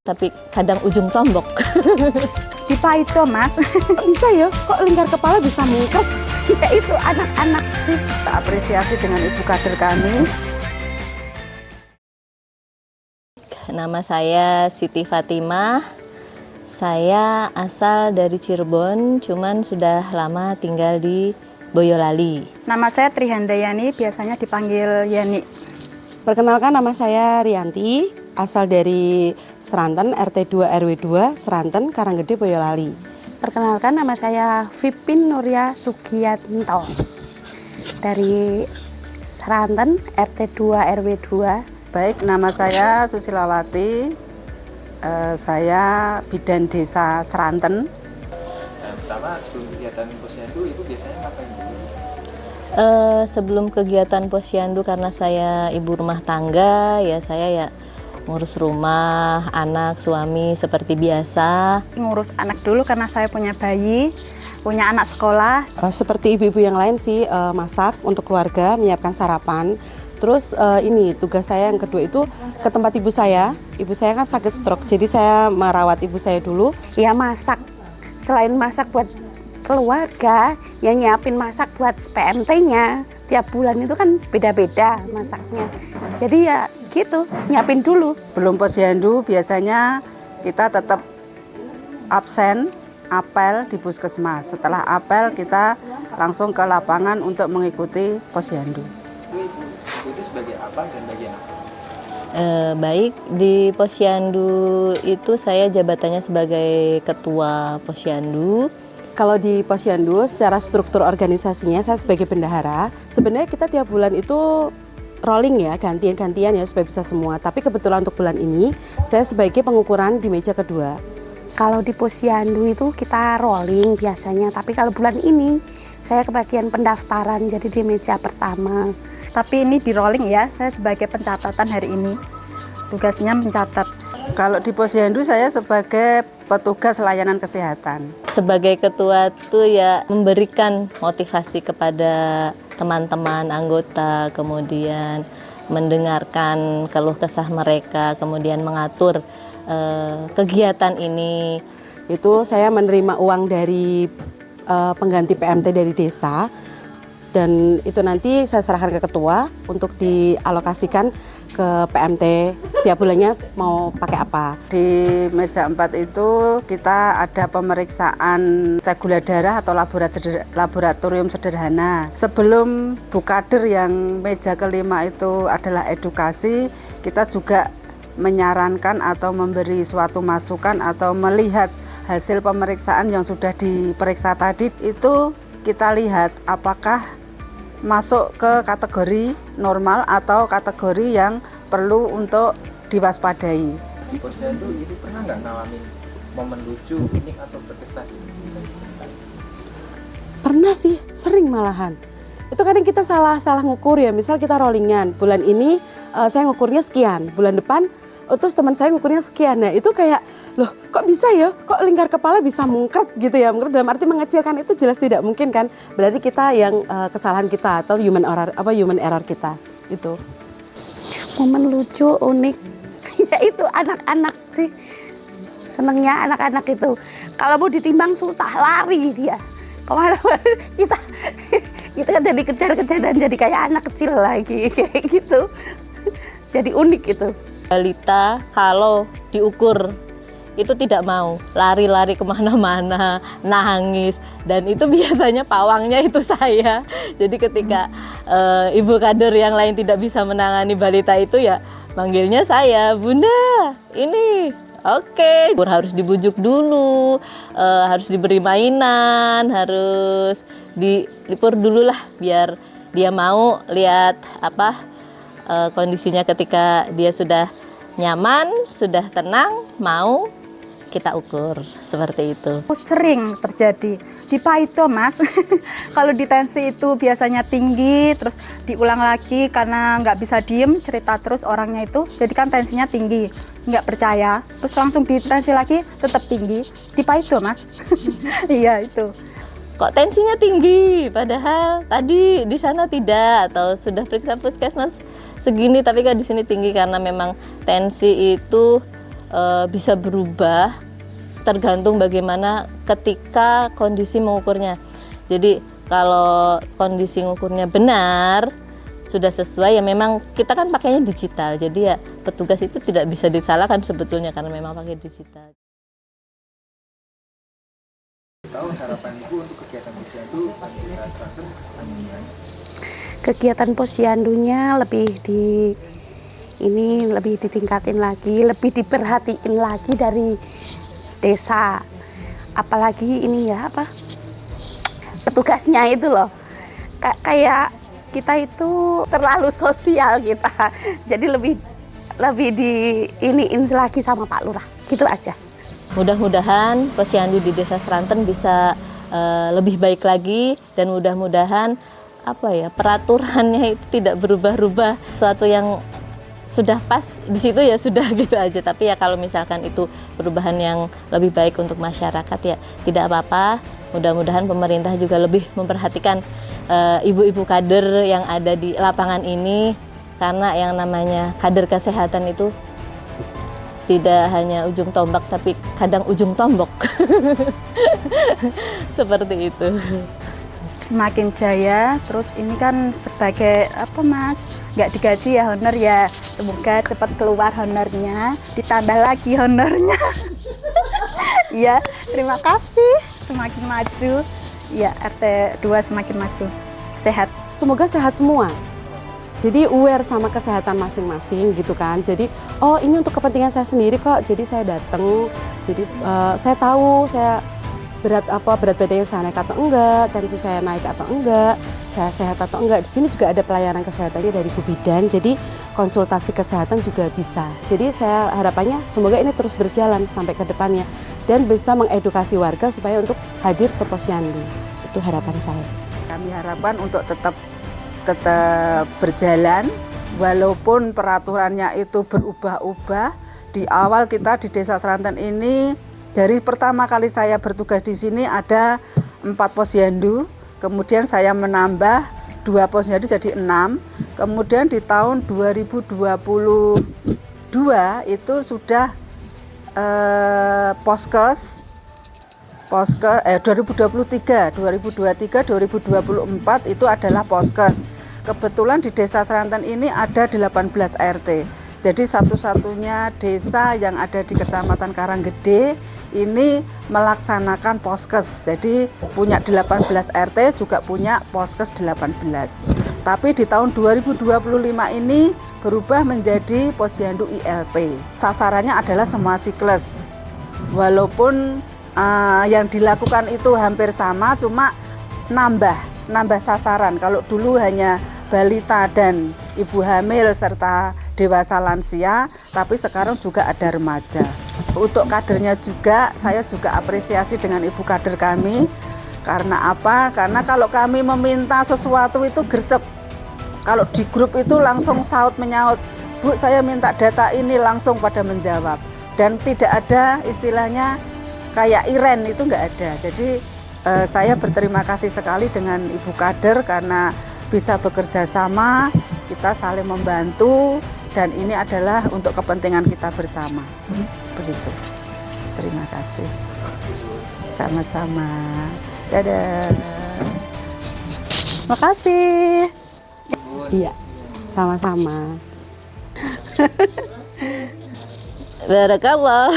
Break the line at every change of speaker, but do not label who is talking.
tapi kadang ujung tombok.
Dipahit tuh Mas.
Kok bisa ya? Kok lingkar kepala bisa mungkret?
Kita itu anak-anak sih.
Kita apresiasi dengan ibu kader kami.
Nama saya Siti Fatimah. Saya asal dari Cirebon, cuman sudah lama tinggal di Boyolali.
Nama saya Trihandayani, biasanya dipanggil Yani.
Perkenalkan, nama saya Rianti, asal dari Seranten, RT 2 RW 2, Seranten, Karanggede, Boyolali.
Perkenalkan, nama saya Vipin Nuria Sugiyanto. Dari Seranten, RT 2 RW 2.
Baik, nama saya Susilawati, saya bidan desa Seranten.
Pertama, sebelum kegiatan posyandu, Ibu biasanya ngapain dulu?
Sebelum kegiatan posyandu, karena saya ibu rumah tangga, ya saya ya ngurus rumah, anak, suami seperti biasa.
Ngurus anak dulu karena saya punya bayi, punya anak sekolah.
Seperti ibu-ibu yang lain sih, masak untuk keluarga, menyiapkan sarapan. Terus ini tugas saya yang kedua itu ke tempat ibu saya. Ibu saya kan sakit stroke, jadi saya merawat ibu saya dulu.
Ya masak, selain masak buat keluarga, ya nyiapin masak buat PMT-nya. Tiap bulan itu kan beda-beda masaknya. Jadi ya gitu, nyiapin dulu.
Belum posyandu, biasanya kita tetap absen, apel di puskesmas. Setelah apel, kita langsung ke lapangan untuk mengikuti posyandu.
Itu sebagai apa dan bagian apa?
Baik, di posyandu itu saya jabatannya sebagai ketua posyandu.
Kalau di posyandu, secara struktur organisasinya saya sebagai bendahara. Sebenarnya kita tiap bulan itu rolling ya, gantian-gantian ya supaya bisa semua. Tapi kebetulan untuk bulan ini, saya sebagai pengukuran di meja kedua.
Kalau di posyandu itu kita rolling biasanya, tapi kalau bulan ini saya kebagian pendaftaran jadi di meja pertama. Tapi ini di rolling ya, saya sebagai pencatatan hari ini. Tugasnya mencatat.
Kalau di posyandu, saya sebagai petugas layanan kesehatan.
Sebagai ketua tuh ya memberikan motivasi kepada teman-teman anggota, kemudian mendengarkan keluh kesah mereka, kemudian mengatur kegiatan ini.
Itu saya menerima uang dari pengganti PMT dari desa. Dan itu nanti saya serahkan ke ketua untuk dialokasikan ke PMT setiap bulannya mau pakai apa.
Di meja 4 itu kita ada pemeriksaan cek gula darah atau laboratorium sederhana. Sebelum bukader yang meja kelima itu adalah edukasi, kita juga menyarankan atau memberi suatu masukan atau melihat hasil pemeriksaan yang sudah diperiksa tadi. Itu kita lihat apakah masuk ke kategori normal atau kategori yang perlu untuk diwaspadai.
Di posyandu itu pernah nggak ngalamin momen lucu, unik atau berkesan? Bisa diceritain?
Pernah sih, sering malahan. Itu kadang kita salah ngukur ya, misal kita rollingan. Bulan ini saya ngukurnya sekian, bulan depan terus teman saya ngukurnya sekian. Nah itu kayak, loh kok bisa ya, kok lingkar kepala bisa mungkret gitu ya. Mungkret dalam arti mengecilkan itu jelas tidak mungkin kan. Berarti kita yang kesalahan kita atau human error kita itu.
Momen lucu, unik, ya itu anak-anak sih. Senengnya anak-anak itu. Kalau mau ditimbang susah, lari dia. Kemana-mana kita kan jadi kejar-kejar dan jadi kayak anak kecil lagi, kayak gitu. Jadi unik itu.
Balita kalau diukur itu tidak mau, lari-lari kemana-mana, nangis, dan itu biasanya pawangnya itu saya. Jadi ketika ibu kader yang lain tidak bisa menangani balita itu ya manggilnya saya, Bunda, ini oke. Harus dibujuk dulu, harus diberi mainan, harus dilipur dulu lah biar dia mau lihat kondisinya ketika dia sudah nyaman, sudah tenang, mau kita ukur seperti itu.
Sering terjadi di Paito Mas. Kalau di tensi itu biasanya tinggi, terus diulang lagi karena nggak bisa diem, cerita terus orangnya itu, jadi kan tensinya tinggi, nggak percaya, terus langsung di tensi lagi tetap tinggi. Di Paito Mas. Iya itu.
Kok tensinya tinggi, padahal tadi di sana tidak, atau sudah periksa puskesmas segini, tapi kan di sini tinggi karena memang tensi itu bisa berubah tergantung bagaimana ketika kondisi mengukurnya. Jadi kalau kondisi mengukurnya benar, sudah sesuai, ya memang kita kan pakainya digital, jadi ya petugas itu tidak bisa disalahkan sebetulnya karena memang pakai digital.
Tahu harapan Ibu untuk kegiatan posyandu dan Desa Seragen gimana?
Kegiatan posyandunya lebih ditingkatin lagi, lebih diperhatiin lagi dari desa. Apalagi ini ya petugasnya itu loh. Kayak kita itu terlalu sosial kita. Jadi lebih diiniin lagi sama Pak Lurah. Gitu aja.
Mudah-mudahan posyandu di Desa Seragen bisa lebih baik lagi, dan mudah-mudahan peraturannya itu tidak berubah-ubah. Suatu yang sudah pas di situ ya sudah gitu aja. Tapi ya kalau misalkan itu perubahan yang lebih baik untuk masyarakat, ya tidak apa-apa. Mudah-mudahan pemerintah juga lebih memperhatikan ibu-ibu kader yang ada di lapangan ini, karena yang namanya kader kesehatan itu tidak hanya ujung tombak tapi kadang ujung tombok. Seperti itu.
Semakin jaya, terus ini kan sebagai nggak digaji ya, honor ya, semoga cepat keluar honornya, ditambah lagi honornya. Ya, terima kasih, semakin maju, ya RT 2 semakin maju, sehat.
Semoga sehat semua. Jadi aware sama kesehatan masing-masing gitu kan. Jadi ini untuk kepentingan saya sendiri kok. Jadi saya datang. Jadi saya tahu saya berat badannya saya naik atau enggak, tensi saya naik atau enggak, saya sehat atau enggak. Di sini juga ada pelayanan kesehatannya dari Bu Bidan. Jadi konsultasi kesehatan juga bisa. Jadi saya harapannya semoga ini terus berjalan sampai ke depannya dan bisa mengedukasi warga supaya untuk hadir ke posyandu. Itu harapan saya.
Kami harapkan untuk tetap berjalan walaupun peraturannya itu berubah-ubah. Di awal kita di Desa Seragen ini, dari pertama kali saya bertugas di sini ada 4 posyandu, kemudian saya menambah 2 posyandu jadi 6. Kemudian di tahun 2022 itu sudah poskes 2023, 2024 itu adalah poskes. Kebetulan di Desa Seragen ini ada 18 RT. Jadi satu-satunya desa yang ada di Kecamatan Karanggede ini melaksanakan poskes. Jadi punya 18 RT juga punya poskes 18. Tapi di tahun 2025 ini berubah menjadi posyandu ILP. Sasarannya adalah semua siklus. Walaupun yang dilakukan itu hampir sama, cuma nambah sasaran. Kalau dulu hanya balita dan ibu hamil serta dewasa lansia, tapi sekarang juga ada remaja. Untuk kadernya juga, saya juga apresiasi dengan ibu kader kami. Karena apa? Karena kalau kami meminta sesuatu itu gercep. Kalau di grup itu langsung saut menyaut, Bu saya minta data ini, langsung pada menjawab. Dan tidak ada istilahnya kayak Iren, itu nggak ada. Jadi saya berterima kasih sekali dengan ibu kader karena bisa bekerja sama, kita saling membantu, dan ini adalah untuk kepentingan kita bersama. Begitu. Terima kasih. Sama-sama. Dadah.
Makasih.
Iya, sama-sama.
Barakallah.